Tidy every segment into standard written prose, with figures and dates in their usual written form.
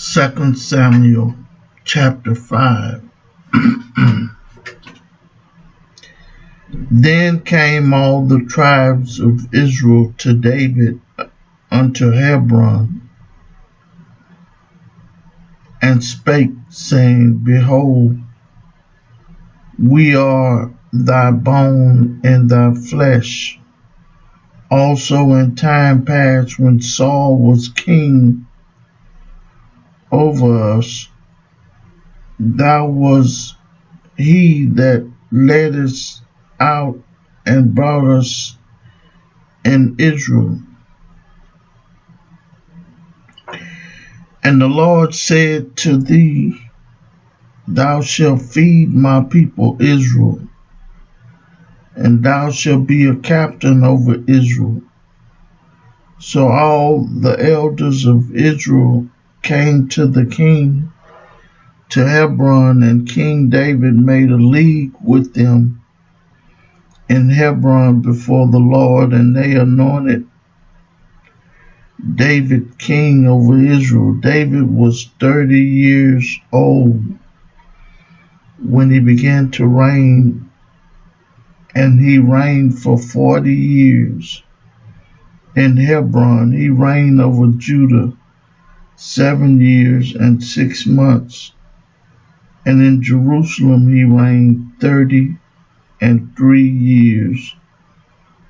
2 Samuel chapter 5. Then came all the tribes of Israel to David unto Hebron, and spake, saying, Behold, we are thy bone and thy flesh. Also in time past, when Saul was king over us, thou was he that led us out and brought us in Israel. And the Lord said to thee, Thou shalt feed my people Israel, and thou shalt be a captain over Israel. So all the elders of Israel came to the king to Hebron, and King David made a league with them in Hebron before the Lord, and they anointed David king over Israel. David was 30 years old when he began to reign, and he reigned for 40 years. In Hebron he reigned over Judah 7 years and 6 months, and in Jerusalem he reigned 33 years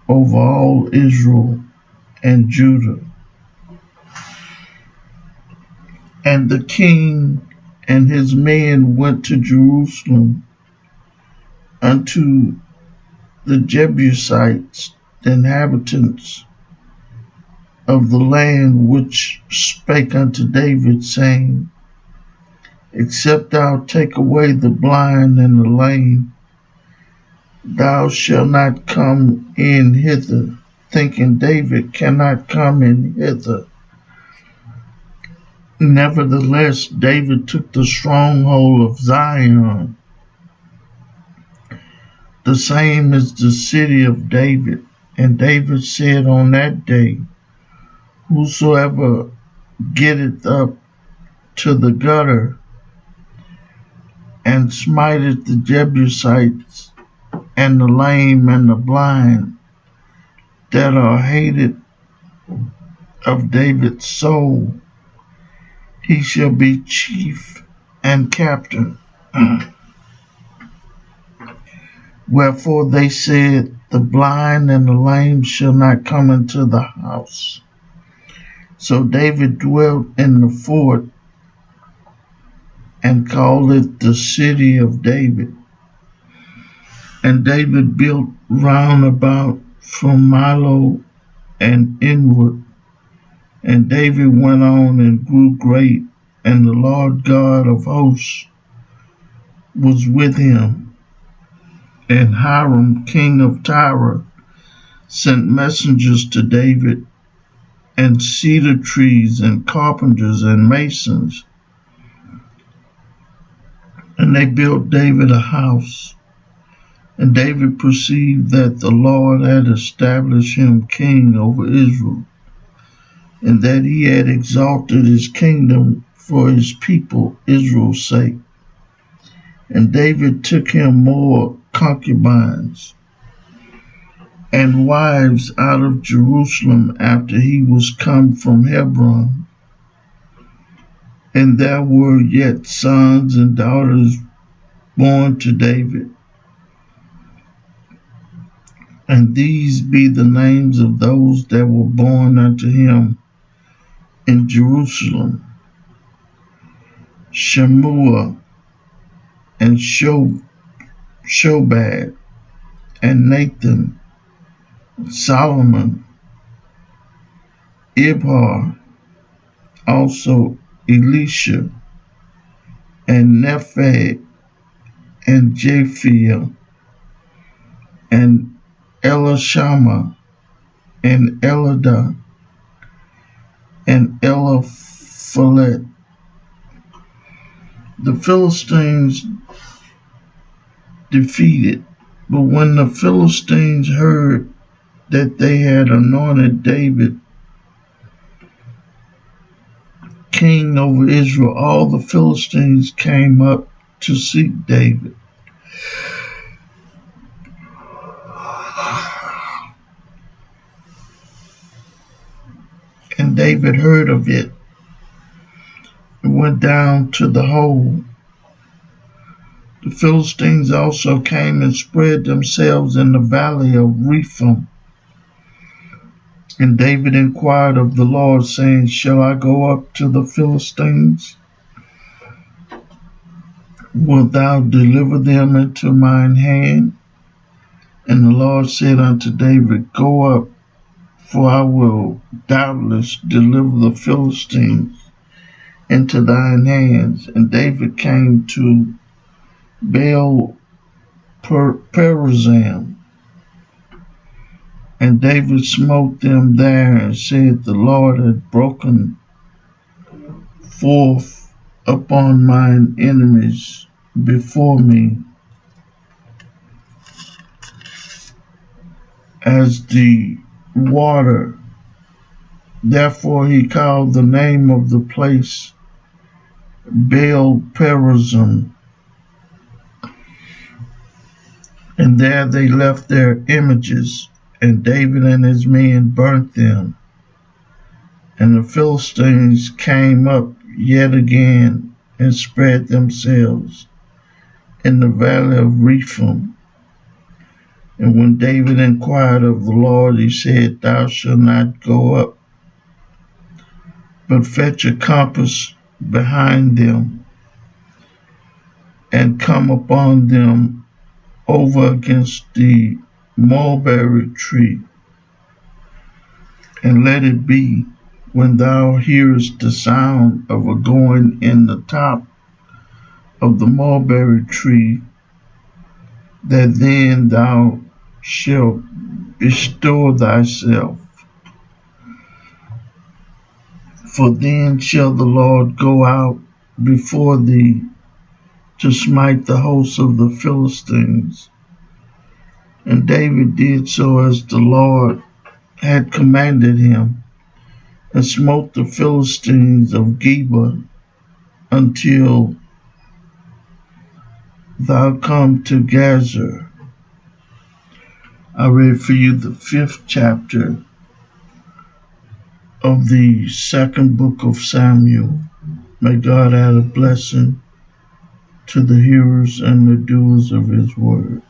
over all Israel and Judah. And the king and his men went to Jerusalem unto the Jebusites, the inhabitants of the land, which spake unto David, saying, Except thou take away the blind and the lame, thou shalt not come in hither. Thinking David cannot come in hither. Nevertheless, David took the stronghold of Zion. The same is the city of David. And David said on that day, Whosoever getteth up to the gutter and smiteth the Jebusites and the lame and the blind that are hated of David's soul, he shall be chief and captain. Wherefore they said, The blind and the lame shall not come into the house. So David dwelt in the fort, and called it the city of David. And David built round about from Milo and inward. And David went on and grew great, and the Lord God of hosts was with him. And Hiram, king of Tyre, sent messengers to David, and cedar trees, and carpenters, and masons. And they built David a house. And David perceived that the Lord had established him king over Israel, and that he had exalted his kingdom for his people Israel's sake. And David took him more concubines and wives out of Jerusalem after he was come from Hebron. And there were yet sons and daughters born to David. And these be the names of those that were born unto him in Jerusalem: Shemua, and Shobad, and Nathan, Solomon, Ibhar, also Elisha, and Nepheg, and Japhiah, and Elishama, and Eladah, and Eliphalet. The Philistines defeated. But when the Philistines heard that they had anointed David king over Israel, all the Philistines came up to seek David. And David heard of it and went down to the hole. The Philistines also came and spread themselves in the valley of Rephaim. And David inquired of the Lord, saying, Shall I go up to the Philistines? Wilt thou deliver them into mine hand? And the Lord said unto David, Go up, for I will doubtless deliver the Philistines into thine hands. And David came to Baal Perazim, and David smote them there, and said, The Lord had broken forth upon mine enemies before me, as the water. Therefore he called the name of the place Baal Perazim. And there they left their images, and David and his men burnt them. And the Philistines came up yet again and spread themselves in the valley of Rephaim. And when David inquired of the Lord, he said, Thou shalt not go up, but fetch a compass behind them, and come upon them over against the mulberry tree. And let it be, when thou hearest the sound of a going in the top of the mulberry tree, that then thou shalt bestir thyself. For then shall the Lord go out before thee to smite the hosts of the Philistines. And David did so as the Lord had commanded him, and smote the Philistines of Geba until thou come to Gazer. I read for you the 5th chapter of the 2nd book of Samuel. May God add a blessing to the hearers and the doers of his word.